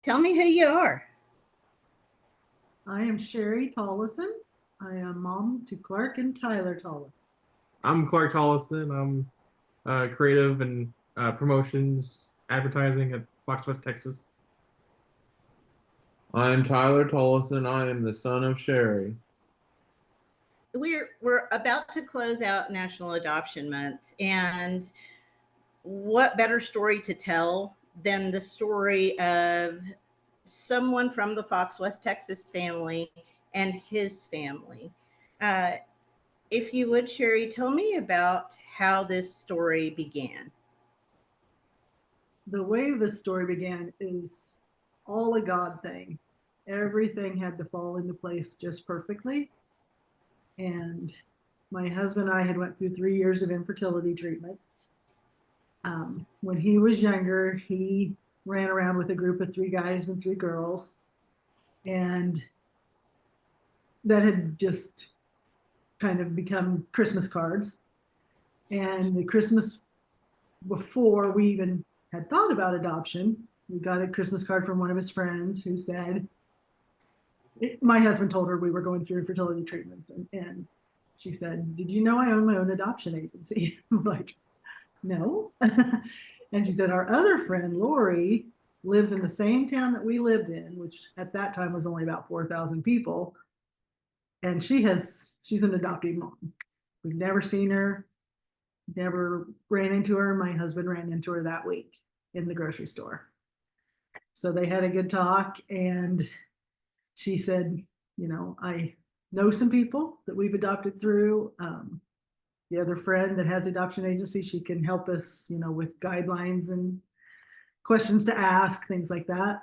Tell me who you are. I am Sherri Tolleson. I am mom to Clark and Tyler Tolleson. I'm Clark Tolleson. I'm creative and promotions advertising at Fox West, Texas. I'm Tyler Tolleson. I am the son of Sherri. We're about to close out National Adoption Month, and what better story to tell than the story of someone from the Fox West Texas family and his family. Uh, if you would, Sherri, tell me about how this story began. The way this story began is all a God thing. Everything had to fall into place just perfectly. And my husband and I had went through 3 years of infertility treatments. When he was younger, he ran around with a group of 3 guys and 3 girls. And that had just kind of become Christmas cards. And the Christmas before we even had thought about adoption, we got a Christmas card from one of his friends who said, my husband told her we were going through infertility treatments. And she said, "Did you know I own my own adoption agency?" I'm like, "No." And she said, "Our other friend, Lori, lives in the same town that we lived in, which at that time was only about 4,000 people. And she's an adoptive mom. We've never seen her, never ran into her. My husband ran into her that week in the grocery store. So they had a good talk, and she said, I know some people that we've adopted through. The other friend that has the adoption agency, she can help us, with guidelines and questions to ask, things like that.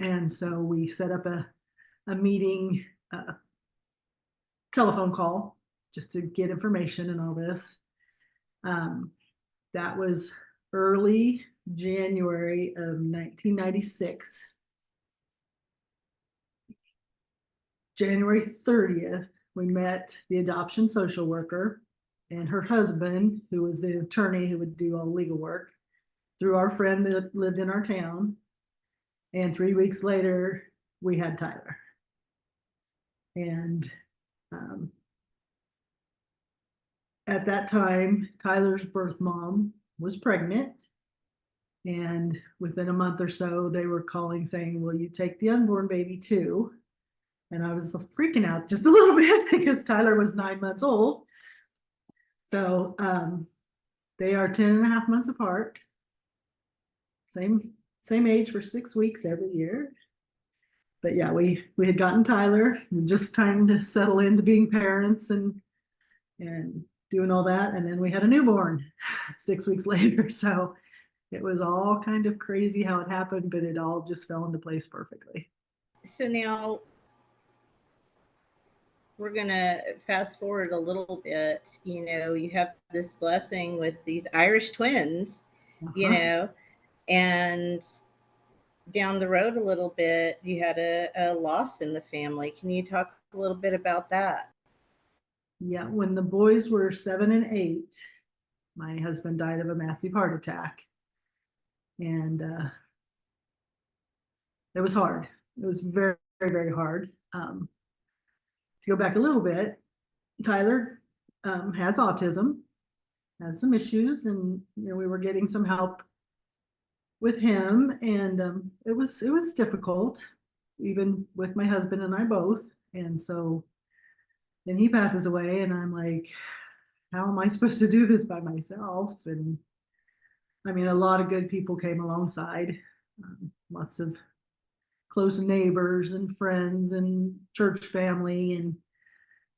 And so we set up a meeting, telephone call, just to get information and all this. That was early January of 1996. January 30th, we met the adoption social worker and her husband, who was the attorney who would do all the legal work, through our friend that lived in our town. And 3 weeks later, we had Tyler. And at that time, Tyler's birth mom was pregnant. And within a month or so, they were calling saying, "Will you take the unborn baby too?" And I was freaking out just a little bit because Tyler was 9 months old. So they are 10 and a half months apart. Same age for 6 weeks every year. But yeah, we had gotten Tyler, just time to settle into being parents and doing all that. And then we had a newborn 6 weeks later. So it was all kind of crazy how it happened, but it all just fell into place perfectly. So now we're going to fast forward a little bit. You have this blessing with these Irish twins, and down the road a little bit, you had a loss in the family. Can you talk a little bit about that? Yeah, when the boys were 7 and 8, my husband died of a massive heart attack. And it was hard. It was very, very, very hard. To go back a little bit, Tyler has autism, has some issues, and we were getting some help with him, and it was difficult, even with my husband and I both. And so then he passes away, and I'm like, how am I supposed to do this by myself? And I mean, a lot of good people came alongside, lots of close neighbors and friends and church family, and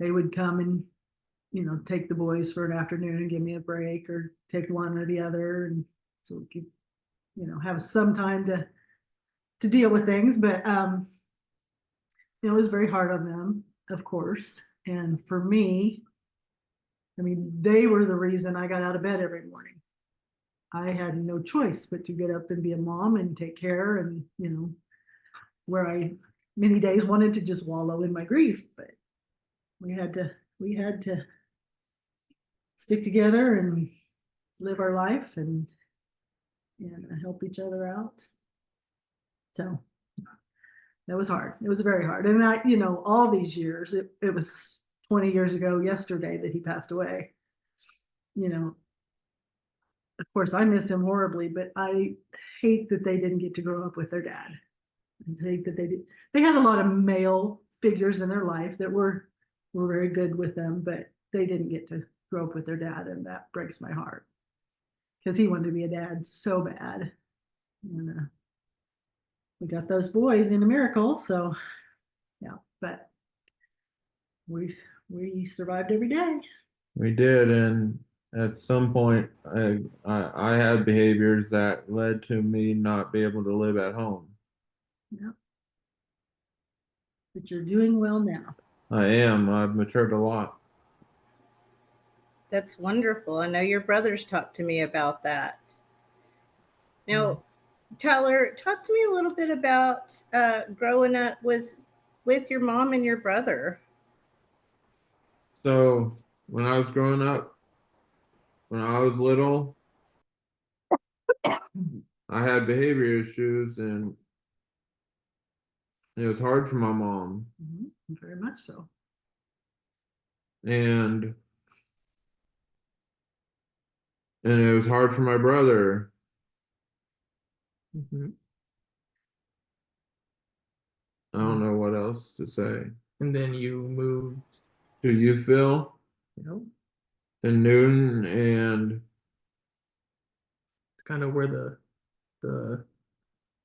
they would come and take the boys for an afternoon and give me a break, or take one or the other, and so we could have some time to deal with things. But it was very hard on them, of course. And for me, I mean, they were the reason I got out of bed every morning. I had no choice but to get up and be a mom and take care, and where I many days wanted to just wallow in my grief, but we had to stick together and live our life and help each other out. So That was hard. It was very hard. And I, you know, all these years, it was 20 years ago yesterday that he passed away. You know, of course, I miss him horribly, but I hate that they didn't get to grow up with their dad. I hate that they did. They had a lot of male figures in their life that were very good with them, but they didn't get to grow up with their dad, and that breaks my heart because he wanted to be a dad so bad. And we got those boys in a miracle, so yeah. But we survived every day. We did, and at some point, I had behaviors that led to me not be able to live at home. Yeah. But you're doing well now. I am. I've matured a lot. That's wonderful. I know your brothers talked to me about that. Now, Tyler, talk to me a little bit about growing up with your mom and your brother. So when I was growing up, when I was little, I had behavior issues, and it was hard for my mom. Very much so. And it was hard for my brother. Mm-hmm. I don't know what else to say. And then you moved, To you, Phil, you know, and Newton, and it's kind of where the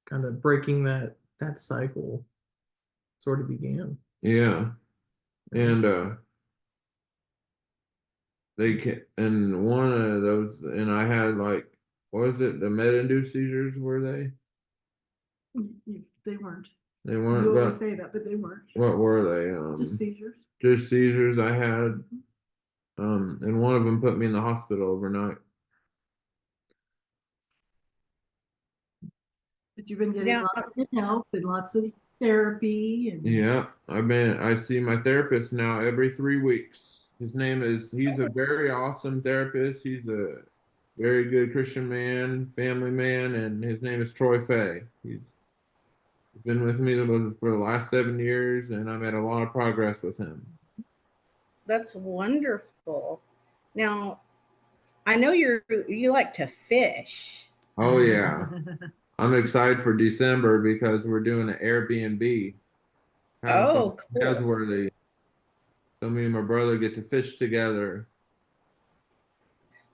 kind of breaking that cycle sort of began. yeah, and they can, and one of those, and I had like, what was it? The med-induced seizures, were they? They weren't. They weren't, You always but say that, but they weren't. what were they? Just seizures. Just seizures I had. And one of them put me in the hospital overnight. But you've been getting Now, lots of good help and lots of therapy and Yeah, I see my therapist now every 3 weeks. He's a very awesome therapist. He's a very good Christian man, family man, and his name is Troy Fay. He's been with me for the last 7 years, and I've made a lot of progress with him. that's wonderful. Now, I know you like to fish. Oh yeah, I'm excited for December because we're doing an Airbnb house Oh, in cool. Hasworthy. So me and my brother get to fish together.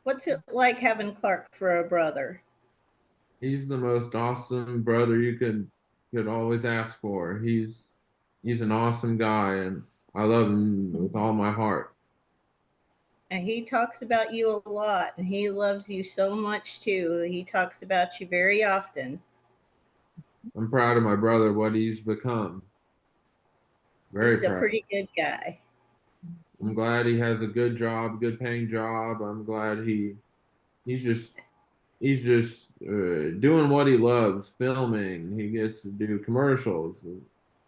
What's it like having Clark for a brother? He's the most awesome brother you could always ask for. He's an awesome guy, and I love him with all my heart. And he talks about you a lot, and he loves you so much too. He talks about you very often. I'm proud of my brother, what he's become. Very He's a proud. pretty good guy. I'm glad he has a good job, good paying job. I'm glad he's just doing what he loves, filming. He gets to do commercials,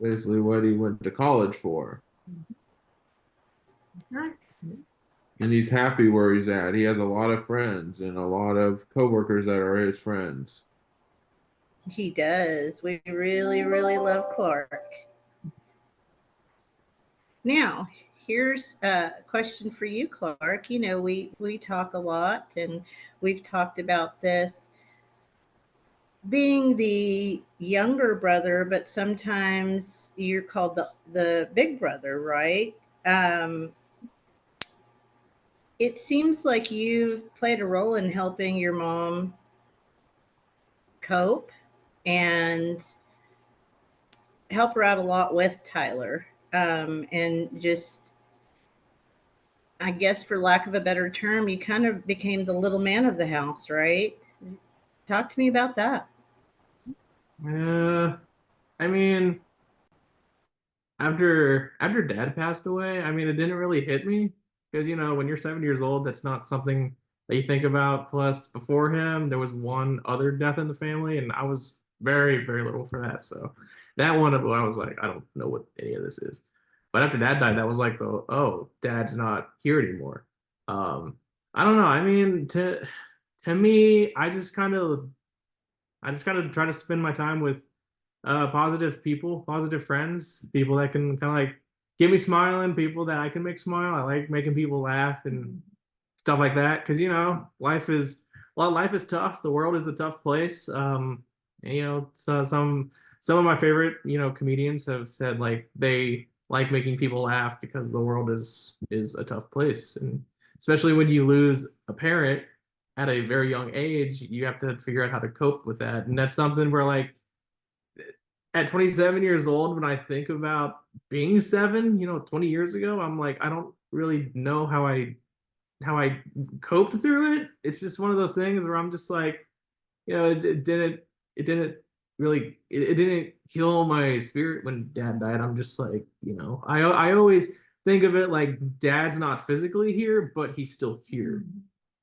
basically what he went to college for. right. And he's happy where he's at. He has a lot of friends and a lot of coworkers that are his friends. He does. We really, really love Clark. Now, here's a question for you, Clark. You know, we talk a lot, and we've talked about this being the younger brother, but sometimes you're called the big brother, right? Um, it seems like you've played a role in helping your mom cope and help her out a lot with Tyler. And just, I guess, for lack of a better term, you kind of became the little man of the house, right? Talk to me about that. I mean, after dad passed away, I mean, it didn't really hit me because when you're 7 years old, that's not something that you think about. Plus, before him, there was one other death in the family, and I was very, very little for that. So that one of I was like, I don't know what any of this is. But after dad died, that was like dad's not here anymore. I don't know. I mean, to me, I just kind of try to spend my time with positive people, positive friends, people that can kind of like get me smiling, people that I can make smile. I like making people laugh and stuff like that. Cause you know, life is tough. The world is a tough place. And, you know, so some of my favorite, you know, comedians have said like they like making people laugh because the world is a tough place. And especially when you lose a parent at a very young age, you have to figure out how to cope with that. And that's something where like at 27 years old, when I think about being 7, you know, 20 years ago, I'm like, I don't really know how I coped through it. It's just one of those things where I'm just like, you know, it didn't really it didn't kill my spirit when dad died. I'm just like, you know, I always think of it like dad's not physically here, but he's still here,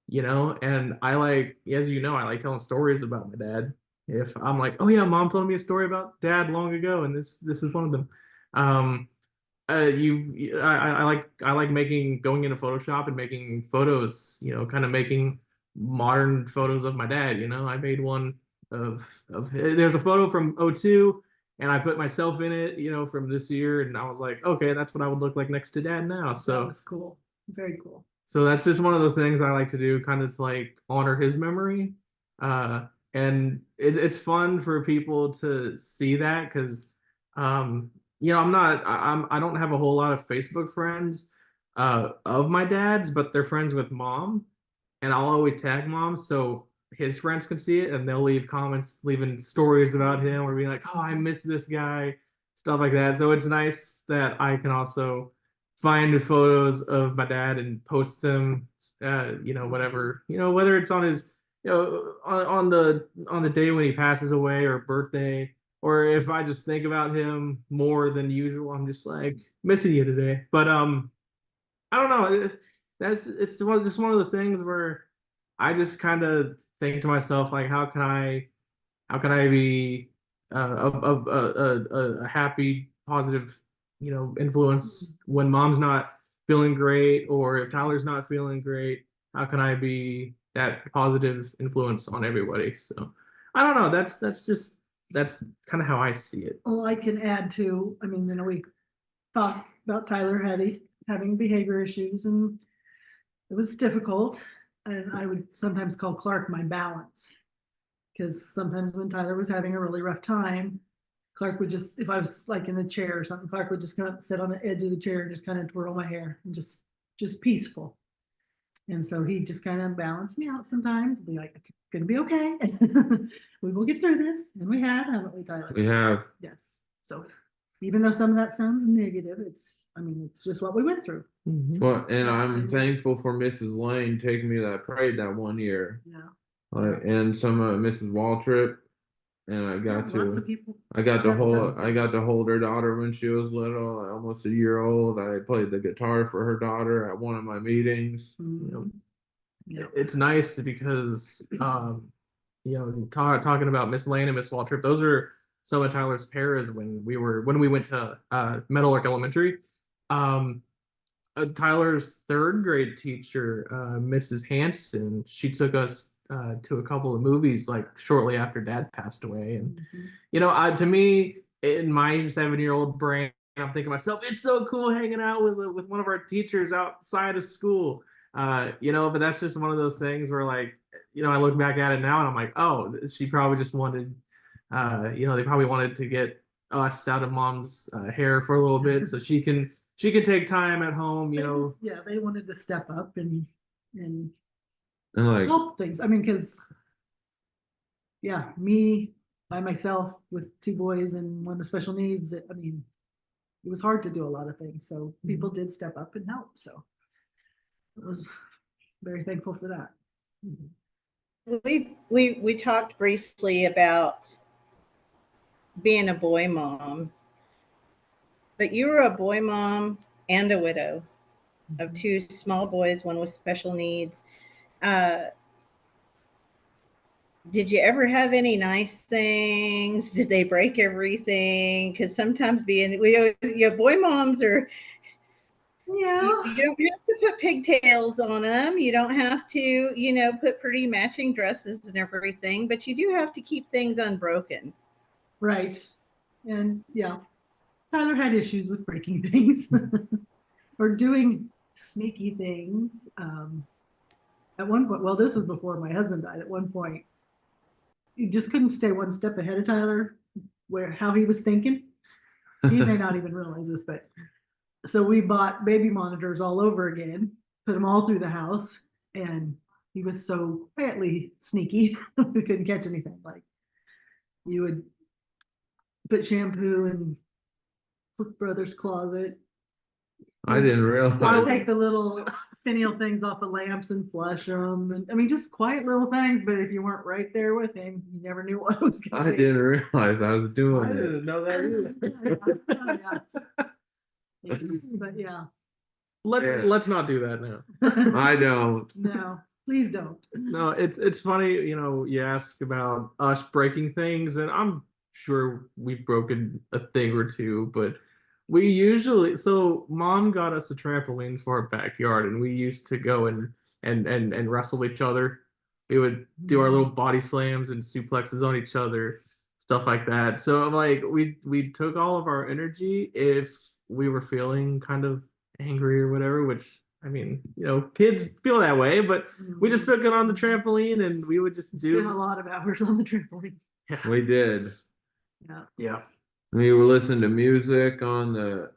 you know. And I like, as you know, I like telling stories about my dad. If I'm like, oh yeah, mom told me a story about dad long ago, and this is one of them. um I like making, going into Photoshop and making photos, you know, kind of making modern photos of my dad. You know, I made one of there's a photo from '02, and I put myself in it, you know, from this year, and I was like, okay, that's what I would look like next to dad now. That So was cool. Very cool. so that's just one of those things I like to do, kind of to like honor his memory. And it's fun for people to see that because, you know, I don't have a whole lot of Facebook friends of my dad's, but they're friends with mom, and I'll always tag mom so his friends can see it, and they'll leave comments, leaving stories about him, or being like, "Oh, I miss this guy," stuff like that. So it's nice that I can also find photos of my dad and post them. You know, whatever, you know, whether it's on his, you know, on the day when he passes away or birthday, or if I just think about him more than usual, I'm just like missing you today. But I don't know. It's just one of those things where I just kind of think to myself like, how can I be a happy, positive, you know, influence when mom's not feeling great, or if Tyler's not feeling great? How can I be that positive influence on everybody? So I don't know. That's kind of how I see it. Well, I can add to, I mean, you know, we talked about Tyler having behavior issues, and it was difficult. And I would sometimes call Clark my balance, because sometimes when Tyler was having a really rough time, Clark would just, if I was like in the chair or something, Clark would just kind of sit on the edge of the chair and just kind of twirl my hair and just peaceful. And so he just kind of balanced me out sometimes, be like, gonna be okay. We will get through this. And we have, haven't we, Tyler? We have. Yes. So even though some of that sounds negative, I mean, it's just what we went through. Well, and Yeah, I'm and- thankful for Mrs. Lane taking me to that parade that one year. Yeah. And some Mrs. Waltrip, and I got Lots to of people. I got to hold her daughter when she was little, almost a year old. I played the guitar for her daughter at one of my meetings. Mhm. You know, Yeah. it's nice because you know, talking about Miss Lane and Miss Waltrip, those are some of Tyler's pairs when we went to Meadowlark Elementary. Um, Tyler's third grade teacher, Mrs. Hanson, she took us to a couple of movies like shortly after Dad passed away, and Mhm. you know, to me, in my 7-year-old brain, I'm thinking to myself, it's so cool hanging out with one of our teachers outside of school. You know, but that's just one of those things where, like, you know, I look back at it now and I'm like, oh, she probably just wanted, you know, they probably wanted to get us out of mom's hair for a little bit so she can take time at home, you know. Yeah, they wanted to step up and And like, help things. I mean, because yeah, me by myself with 2 boys and one with special needs, I mean, it was hard to do a lot of things. So people did step up and help. So I was very thankful for that. We talked briefly about being a boy mom, but you were a boy mom and a widow of 2 small boys, one with special needs. Did you ever have any nice things? Did they break everything? Because sometimes boy moms are, Yeah. you don't have to put pigtails on them. You don't have to, you know, put pretty matching dresses and everything, but you do have to keep things unbroken. Right. And yeah, Tyler had issues with breaking things or doing sneaky things. At one point, well, this was before my husband died. At one point, he just couldn't stay one step ahead of Tyler, where how he was thinking. He may not even realize this, but so we bought baby monitors all over again, put them all through the house, and he was so quietly sneaky, we couldn't catch anything. Like you would put shampoo in brother's closet. I didn't I'll realize. take the little finial things off the lamps and flush them. And I mean, just quiet little things. But if you weren't right there with him, you never knew what was going I to didn't realize I was doing I it. didn't know that either. But yeah, Let's not do that now. I don't. no, please don't. No, it's funny, you ask about us breaking things, and I'm sure we've broken a thing or two, but we usually so mom got us a trampoline for our backyard, and we used to go and wrestle each other. We would do our little body slams and suplexes on each other, stuff like that. So like we took all of our energy if we were feeling kind of angry or whatever, which I mean, kids feel that way, but we just took it on the trampoline and we would just Spent a do. lot of hours on the trampoline. We did. Yeah. Yeah. We were listening to music on the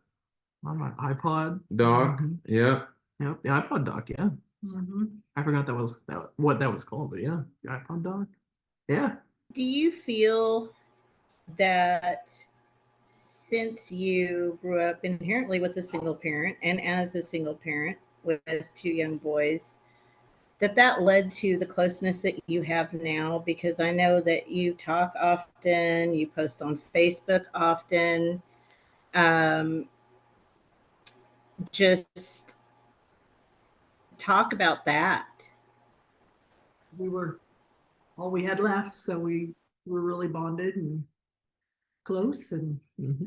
On my iPod. dock. Mhm. Yep. Yep, the iPod dock, yeah. Mm-hmm. I forgot what that was called, but yeah, the iPod dock. Yeah. Do you feel that since you grew up inherently with a single parent and as a single parent with two young boys, that led to the closeness that you have now? Because I know that you talk often, you post on Facebook often. Um, just talk about that. We were all we had left, so we were really bonded and close, and Mm-hmm.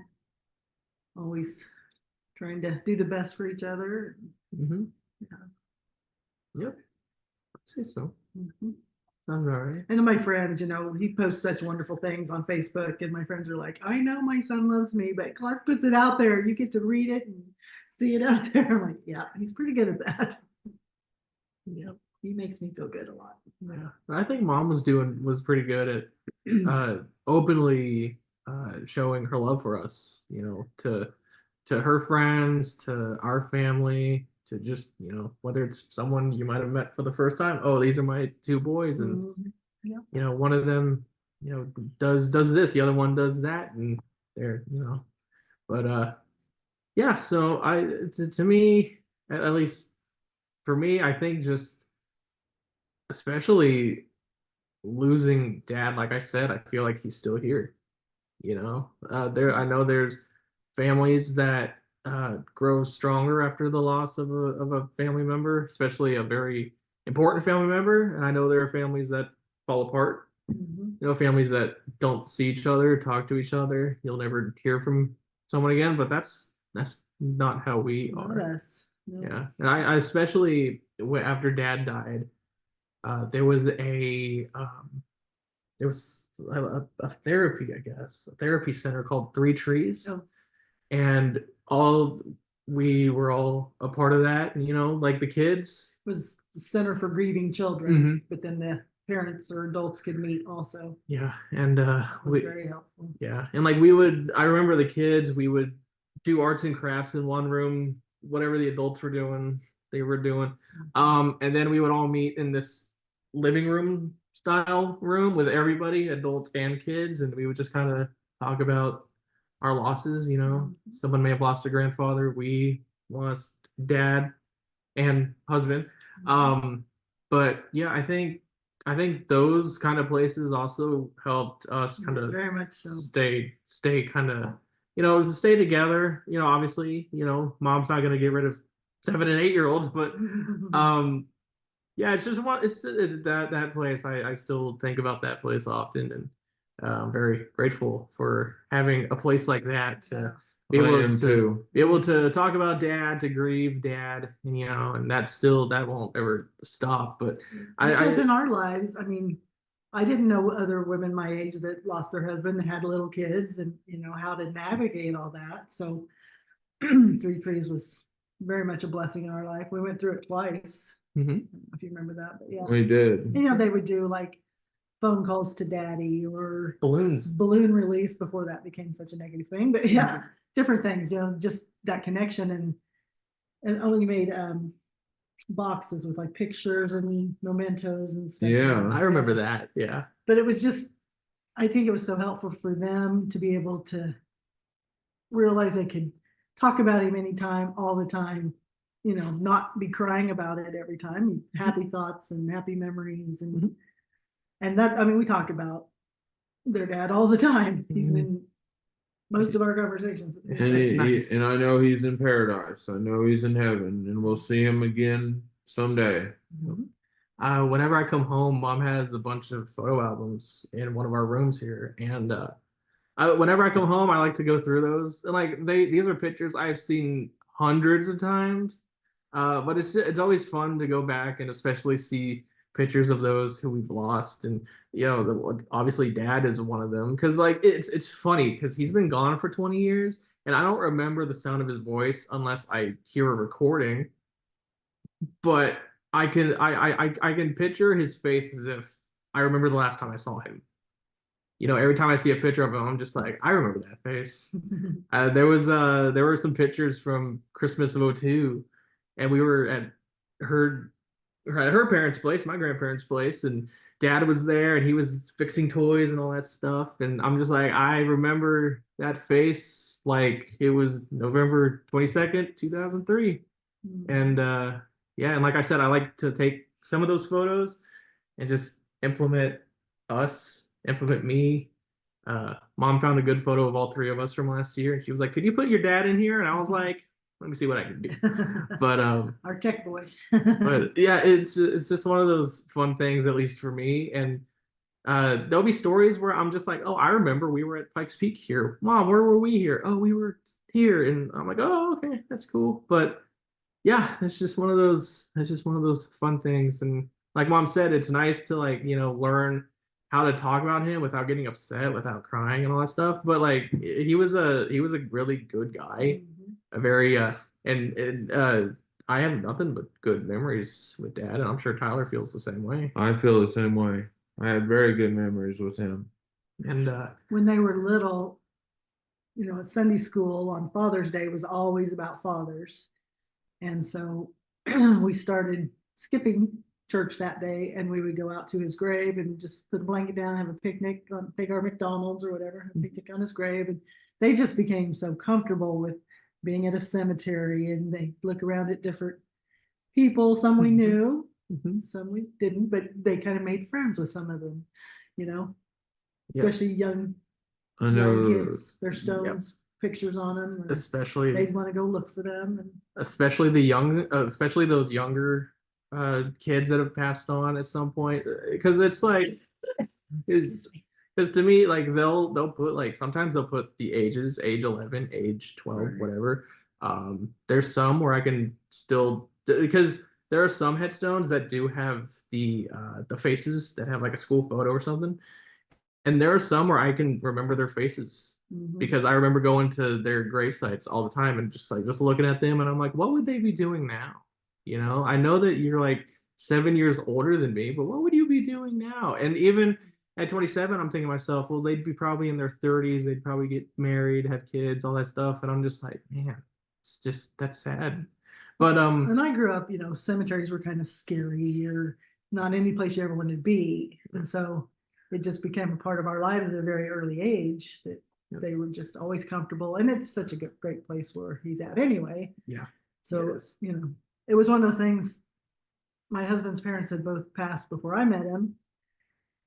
always trying to do the best for each other. Mm-hmm. Yeah. Yep. I'd say so. Mm-hmm. Sounds all right. And my friends, he posts such wonderful things on Facebook, and my friends are like, I know my son loves me, but Clark puts it out there. You get to read it and see it out there. I'm like, yeah, he's pretty good at that. Yep. He makes me feel good a lot. Yeah. I think mom was pretty good at openly showing her love for us, to her friends, to our family, to just, whether it's someone you might have met for the first time. Oh, these are my two boys, and one of them, does this, the other one does that, and they're, but yeah. So to me, at least for me, I think just especially losing dad, like I said, I feel like he's still here. I know there's families that grow stronger after the loss of a family member, especially a very important family member. And I know there are families that fall apart. Mm-hmm. Families that don't see each other, talk to each other. You'll never hear from someone again. But that's not how we Not are. us. No. Yeah, and I especially after dad died, there was a therapy, I guess, a therapy center called Three Trees. Oh. And we were all a part of that, and like the kids. It was the Center for Grieving Children, Mm-hmm. but then the parents or adults could meet also. Yeah, and It was very helpful. Yeah, and like I remember the kids, we would do arts and crafts in one room, whatever the adults were doing, they were doing. And then we would all meet in this living room style room with everybody, adults and kids, and we would just kind of talk about our losses. Someone may have lost a grandfather, we lost dad and husband. But yeah, I think those kind of places also helped us kind of very much so stay kind of to stay together. Obviously, mom's not going to get rid of 7 and 8 year olds, but yeah, it's just that place. I still think about that place often, and I'm very grateful for having a place like that to be able to talk about dad, to grieve dad, and that won't ever stop. But because in our lives, I mean, I didn't know other women my age that lost their husband and had little kids and, how to navigate all that. So 3 threes was very much a blessing in our life. We went through it twice. I don't know if you remember that, but yeah. We did. They would do like phone calls to daddy or balloon release before that became such a negative thing. But yeah, different things, just that connection and only made boxes with like pictures and mementos and stuff. Yeah. I remember that. Yeah. But it was just, I think it was so helpful for them to be able to realize they could talk about him anytime, all the time, not be crying about it every time. Happy thoughts and happy memories. And that, I mean, we talk about their dad all the time. He's in most of our conversations. And Nice. and I know he's in paradise. I know he's in heaven, and we'll see him again someday. Whenever I come home, Mom has a bunch of photo albums in one of our rooms here, and whenever I come home, I like to go through those. And like these are pictures I've seen hundreds of times, but it's always fun to go back and especially see pictures of those who we've lost. And obviously Dad is one of them, because like it's funny because he's been gone for 20 years, and I don't remember the sound of his voice unless I hear a recording, but I can picture his face as if I remember the last time I saw him. Every time I see a picture of him, I'm just like, I remember that face. There were some pictures from Christmas of '02, and we were at her parents' place, my grandparents' place, and Dad was there, and he was fixing toys and all that stuff. And I'm just like, I remember that face like it was November 22nd, 2003. And yeah, and like I said, I like to take some of those photos and just implement me. Mom found a good photo of all three of us from last year, and she was like, "Could you put your dad in here?" And I was like, "Let me see what I can do." But our tech boy. but yeah, it's just one of those fun things, at least for me. And there'll be stories where I'm just like, "Oh, I remember we were at Pikes Peak here. Mom, where were we here? Oh, we were here." And I'm like, "Oh, okay, that's cool." But yeah, it's just one of those fun things. And like Mom said, it's nice to like learn how to talk about him without getting upset, without crying and all that stuff. But like he was a really good guy, a very and I have nothing but good memories with Dad, and I'm sure Tyler feels the same way. I feel the same way. I had very good memories with him. And when they were little, at Sunday school on Father's Day was always about fathers. And so we started skipping church that day, and we would go out to his grave and just put a blanket down, have a picnic, take our McDonald's or whatever, have a picnic on his grave. And they just became so comfortable with being at a cemetery, and they look around at different people. Some we knew, some we didn't, but they kind of made friends with some of them, especially young kids. Their stones, pictures on them. Especially they'd want to go look for them. And especially those younger kids that have passed on at some point, because it's like because to me, like they'll put like sometimes they'll put the ages, age 11, age 12, right, whatever. There's some where I can still, because there are some headstones that do have the faces that have like a school photo or something, and there are some where I can remember their faces. Because I remember going to their grave sites all the time and just looking at them, and I'm like, what would they be doing now? I know that you're like 7 years older than me, but what would you be doing now? And even at 27, I'm thinking to myself, well, they'd be probably in their 30s, they'd probably get married, have kids, all that stuff. And I'm just like, man, that's sad. But when I grew up, cemeteries were kind of scary, or not any place you ever wanted to be. And so it just became a part of our lives at a very early age that they were just always comfortable. And it's such a great place where he's at anyway. Yeah. So, it was one of those things. My husband's parents had both passed before I met him,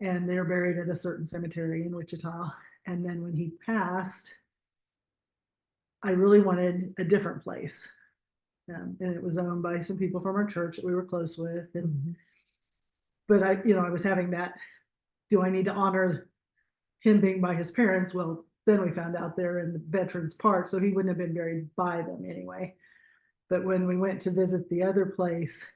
and they're buried at a certain cemetery in Wichita. And then when he passed, I really wanted a different place. And it was owned by some people from our church that we were close with. And but I was having that, do I need to honor him being by his parents? Well, then we found out they're in the Veterans Park, so he wouldn't have been buried by them anyway. But when we went to visit the other place,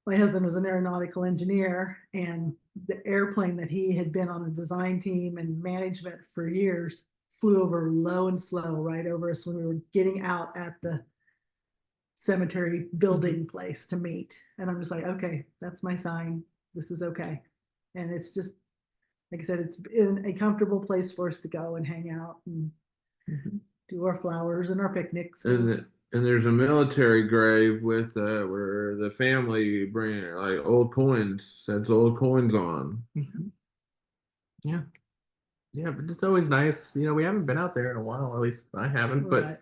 my husband was an aeronautical engineer, and the airplane that he had been on the design team and management for years flew over low and slow right over us when we were getting out at the cemetery building place to meet. And I'm just like, okay, that's my sign. This is okay. And it's just, like I said, it's in a comfortable place for us to go and hang out and do our flowers and our picnics. And there's a military grave with where the family bring like old coins, sets old coins on. Yeah. Yeah, but it's always nice. You know, we haven't been out there in a while, at least I haven't. Right.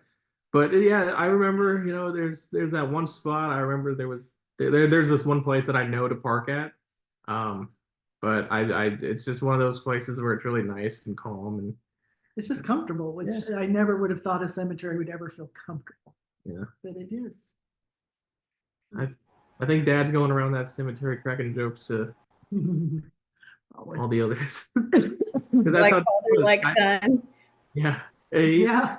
But yeah, I remember, you know, there's that one spot. I remember there's this one place that I know to park at. But it's just one of those places where it's really nice and calm, and it's just comfortable, which I never would have thought a cemetery would ever feel comfortable. Yeah. But it is. I think Dad's going around that cemetery cracking jokes to all the others. Like father, like son. Yeah. Yeah.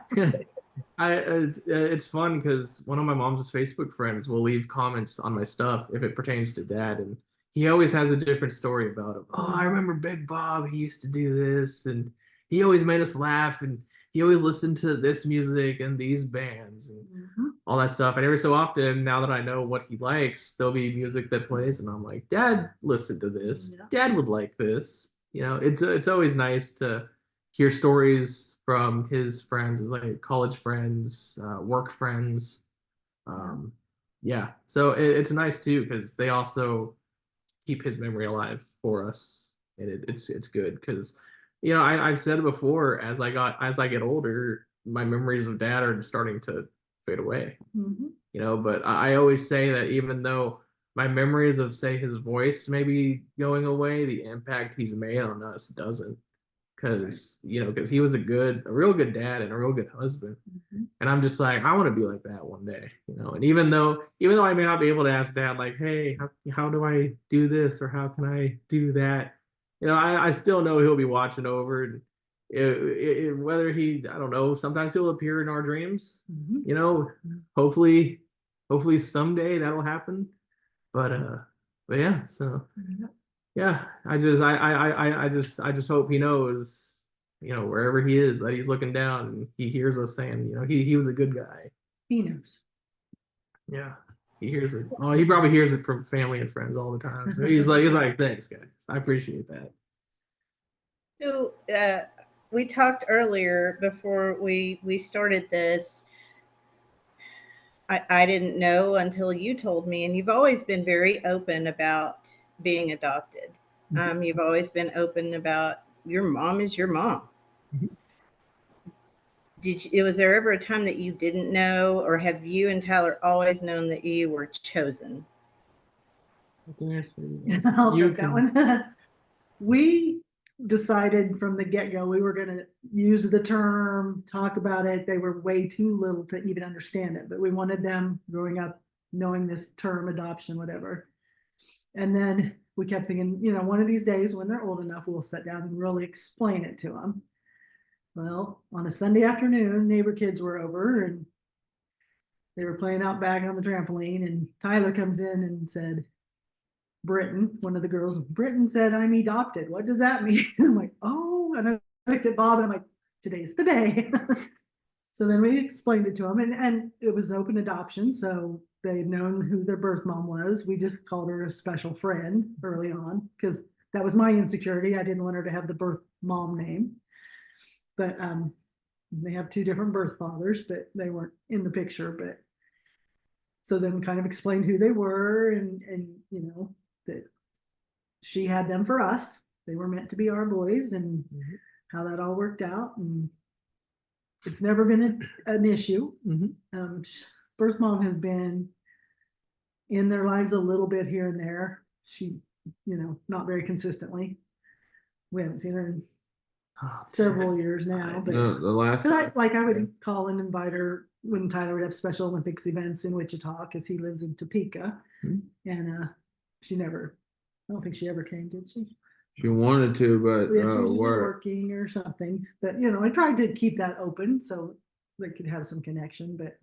It's fun because one of my mom's Facebook friends will leave comments on my stuff if it pertains to Dad, and he always has a different story about him. Oh, I remember Big Bob. He used to do this, and he always made us laugh, and he always listened to this music and these bands and all that stuff. And every so often, now that I know what he likes, there'll be music that plays, and I'm like, Dad, listen to this. Yeah. Dad would like this. You know, it's always nice to hear stories from his friends, like college friends, work friends. Yeah, so it's nice too because they also keep his memory alive for us, and it's good because, you know, I've said it before, as I get older, my memories of Dad are starting to fade away. You know, but I always say that even though my memories of, say, his voice may be going away, the impact he's made on us doesn't. Because you know, because he was a real good dad and a real good husband, and I'm just like, I want to be like that one day, you know. And even though I may not be able to ask Dad like, hey, how do I do this or how can I do that, you know, I still know he'll be watching over, and whether I don't know, sometimes he'll appear in our dreams, you know. Hopefully someday that'll happen, but yeah, so. Yeah, I just hope he knows, you know, wherever he is, that he's looking down and he hears us saying, you know, he was a good guy. He knows. Yeah, he hears it. Oh, he probably hears it from family and friends all the time. So he's like, thanks, guys. I appreciate that. So we talked earlier before we started this. I didn't know until you told me, and you've always been very open about being adopted. You've always been open about your mom is your mom. Was there ever a time that you didn't know, or have you and Tyler always known that you were chosen? I'll take that one. We decided from the get-go we were going to use the term, talk about it. They were way too little to even understand it, but we wanted them growing up knowing this term, adoption, whatever. And then we kept thinking, you know, one of these days when they're old enough, we'll sit down and really explain it to them. Well, on a Sunday afternoon, neighbor kids were over and they were playing out back on the trampoline, and Tyler comes in and said, Britton, one of the girls, Britton said, I'm adopted. What does that mean? I'm like, oh, and I looked at Bob and I'm like, today's the day. So then we explained it to them, and it was an open adoption. So they'd known who their birth mom was. We just called her a special friend early on because that was my insecurity. I didn't want her to have the birth mom name. But they have two different birth fathers, but they weren't in the picture. But so then kind of explained who they were, and you know, that she had them for us. They were meant to be our boys, and how that all worked out. And it's never been an issue. Birth mom has been in their lives a little bit here and there. She, you know, not very consistently. We haven't seen her in several years now. But the last I would call and invite her when Tyler would have Special Olympics events in Wichita, because he lives in Topeka. And she never, I don't think she ever came, did she? She wanted to, but She was working or something. But you know, I tried to keep that open so they could have some connection, but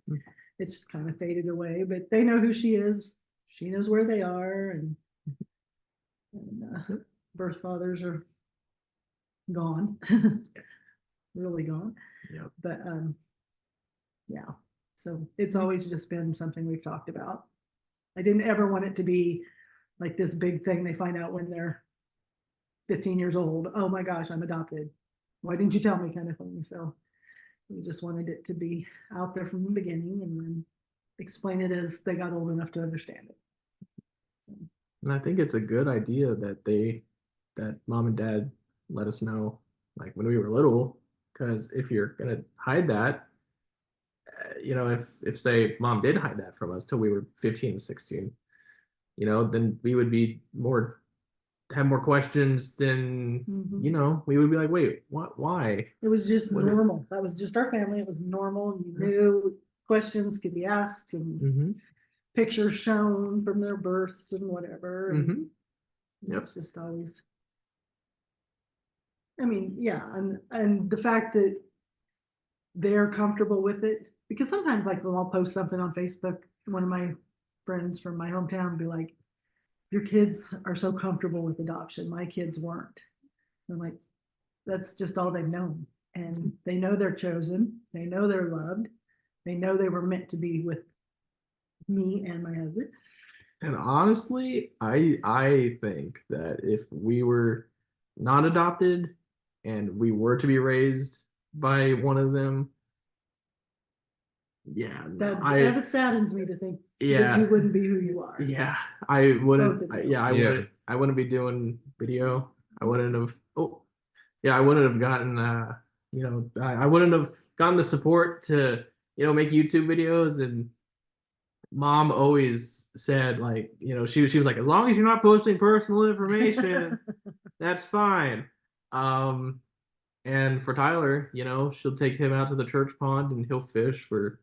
it's kind of faded away. But they know who she is. She knows where they are, and birth fathers are gone, really gone. Yep. But yeah, so it's always just been something we've talked about. I didn't ever want it to be like this big thing they find out when they're 15 years old. Oh my gosh, I'm adopted. Why didn't you tell me, kind of thing. So we just wanted it to be out there from the beginning and then explain it as they got old enough to understand it. And I think it's a good idea that mom and dad let us know, like when we were little, because if you're gonna hide that, if say mom did hide that from us till we were 15 and 16, then we would be have more questions than, we would be like, wait, what, why? It was just What normal. That was just our family. It was normal. You knew questions could be asked and pictures shown from their births and whatever. And Yep. it's just always, I mean, yeah, and the fact that they're comfortable with it, because sometimes like when I'll post something on Facebook, one of my friends from my hometown will be like, your kids are so comfortable with adoption. My kids weren't. I'm like, that's just all they've known. And they know they're chosen. They know they're loved. They know they were meant to be with me and my husband. And honestly, I think that if we were not adopted and we were to be raised by one of them, That saddens me to think that yeah, you wouldn't be who you are. yeah, I wouldn't. Both of you. I wouldn't be doing video. I wouldn't have. Oh, yeah, I wouldn't have gotten. I wouldn't have gotten the support to make YouTube videos. And mom always said, like, she was like, as long as you're not posting personal information, that's fine. And for Tyler, she'll take him out to the church pond and he'll fish for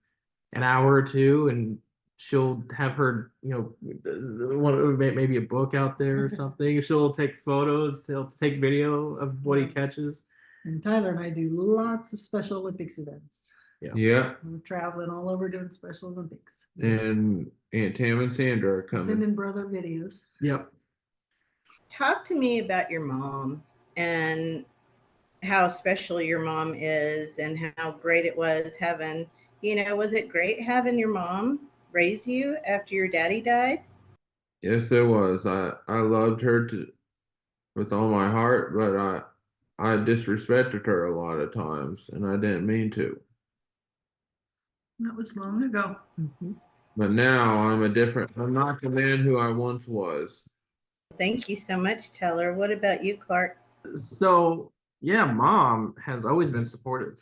an hour or two, and she'll have her, maybe a book out there or something. She'll take photos, she'll take video of what he catches. And Tyler and I do lots of Special Olympics events. Yeah. We're traveling all over doing Special Olympics. And Aunt Tam and Sandra are coming. Sending brother videos. Yep. Talk to me about your mom and how special your mom is and how great it was having, was it great having your mom raise you after your daddy died? Yes, it was. I loved her with all my heart, but I disrespected her a lot of times, and I didn't mean to. That was long ago. But now I'm not the man who I once was. Thank you so much, Teller. What about you, Clark? So, yeah, mom has always been supportive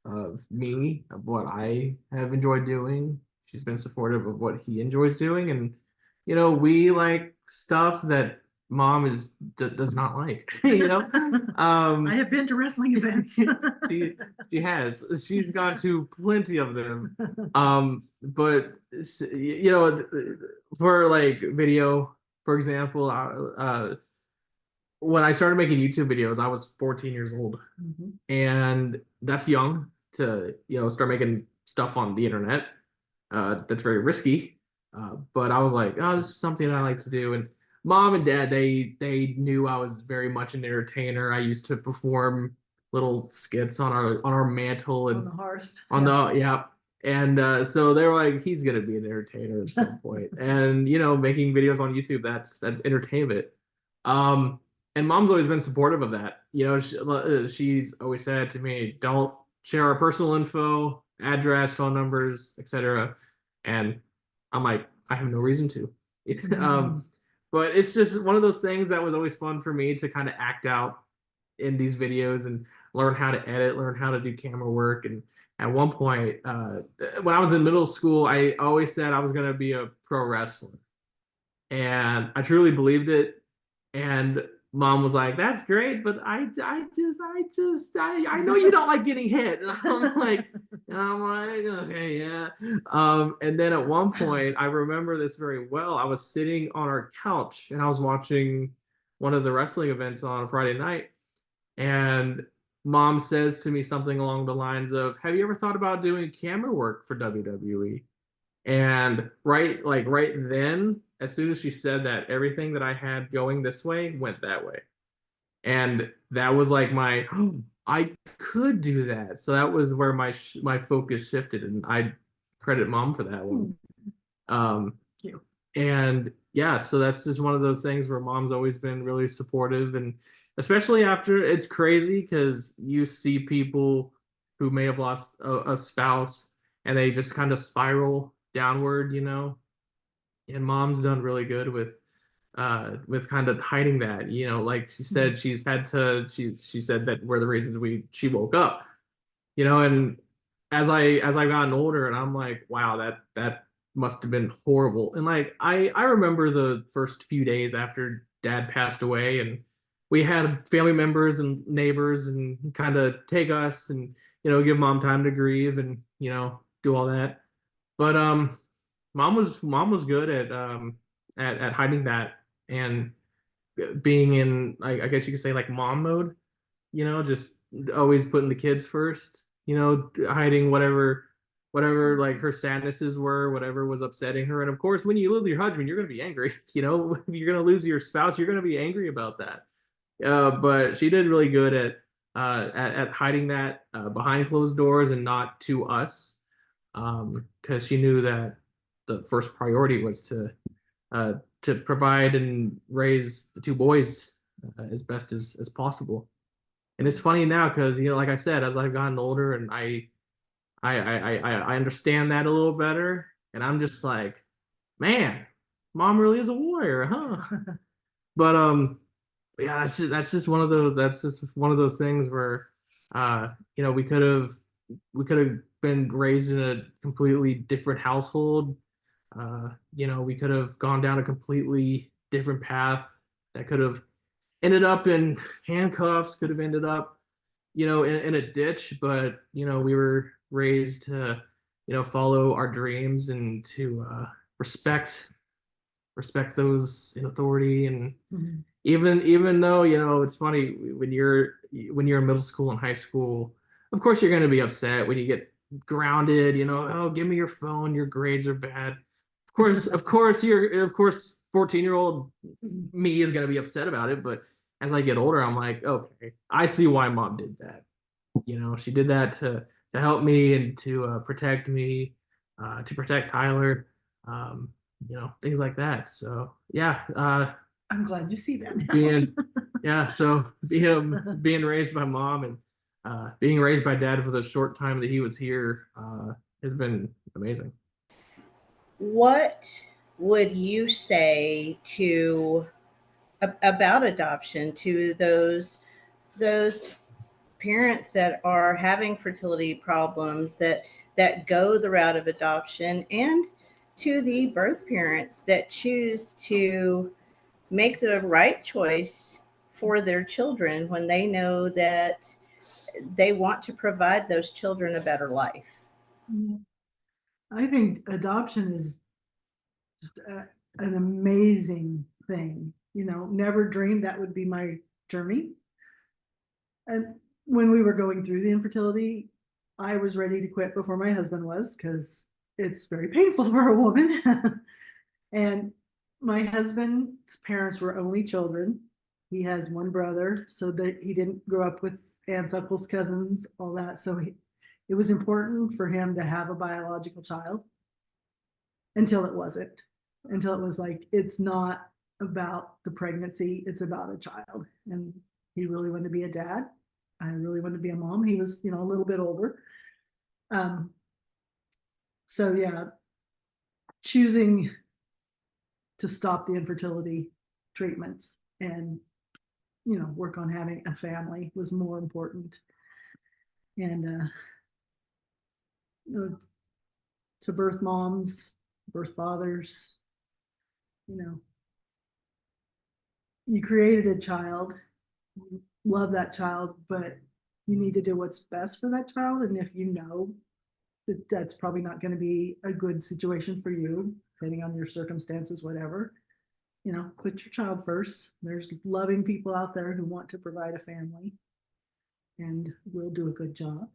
of me, of what I have enjoyed doing. She's been supportive of what he enjoys doing. And, we like stuff that mom does not like, I have been to wrestling events. she has. She's gone to plenty of them. But for like video, for example, when I started making YouTube videos, I was 14 years old, and that's young to start making stuff on the internet. That's very risky. But I was like, oh, this is something I like to do. And mom and dad, they knew I was very much an entertainer. I used to perform little skits on our mantle and on the hearth. And so they were like, he's gonna be an entertainer at some point. And making videos on YouTube, that's entertainment. And mom's always been supportive of that. She's always said to me, don't share our personal info, address, phone numbers, etc. And I'm like, I have no reason to. But it's just one of those things that was always fun for me to kind of act out in these videos and learn how to edit, learn how to do camera work. And at one point, when I was in middle school, I always said I was going to be a pro wrestler. And I truly believed it. And mom was like, that's great, but I know you don't like getting hit. And I'm like, okay, yeah. And then at one point, I remember this very well. I was sitting on our couch and I was watching one of the wrestling events on Friday night. And mom says to me something along the lines of, have you ever thought about doing camera work for WWE? And right then, as soon as she said that, everything that I had going this way went that way. And that was like my, oh, I could do that. So that was where my focus shifted, and I credit mom for that one. Um, Thank you. and yeah, so that's just one of those things where mom's always been really supportive, and especially after, it's crazy because you see people who may have lost a spouse and they just kind of spiral downward, and mom's done really good with kind of hiding that, like she said, she said that were the reasons she woke up, and as I've gotten older, and I'm like, wow, that must have been horrible. And like I remember the first few days after dad passed away, and we had family members and neighbors and kind of take us and give mom time to grieve and do all that. But mom was good at hiding that and being in, I guess you could say, like mom mode, just always putting the kids first, hiding whatever like her sadnesses were, whatever was upsetting her. And of course, when you lose your husband, you're going to be angry. If you're going to lose your spouse, you're going to be angry about that. But she did really good at hiding that behind closed doors and not to us, because she knew that the first priority was to provide and raise the two boys as best as possible. And it's funny now because like I said, as I've gotten older and I understand that a little better, and I'm just like, man, mom really is a warrior, huh? But yeah, that's just one of those things where we could have been raised in a completely different household. We could have gone down a completely different path that could have ended up in handcuffs, could have ended up, in a ditch, but we were raised to, follow our dreams and to respect those in authority. And Mhm. even though, it's funny when you're in middle school and high school, of course you're going to be upset when you get grounded, oh, give me your phone, your grades are bad. Of course 14-year-old me is going to be upset about it, but as I get older, I'm like, okay, I see why mom did that. She did that to help me and to protect me, to protect Tyler, things like that. So yeah, I'm glad you see that now. being raised by mom and being raised by dad for the short time that he was here has been amazing. What would you say to about adoption to those parents that are having fertility problems that go the route of adoption, and to the birth parents that choose to make the right choice for their children when they know that they want to provide those children a better life? I think adoption is just an amazing thing. Never dreamed that would be my journey. And when we were going through the infertility, I was ready to quit before my husband was, because it's very painful for a woman. And my husband's parents were only children. He has one brother, so that he didn't grow up with aunts, uncles, cousins, all that. So it was important for him to have a biological child until it wasn't, until it was like, it's not about the pregnancy, it's about a child. And he really wanted to be a dad. I really wanted to be a mom. He was, a little bit older. So yeah, choosing to stop the infertility treatments and work on having a family was more important. And to birth moms, birth fathers, you created a child, you love that child, but you need to do what's best for that child. And if you know that that's probably not going to be a good situation for you, depending on your circumstances, whatever, put your child first. There's loving people out there who want to provide a family and will do a good job.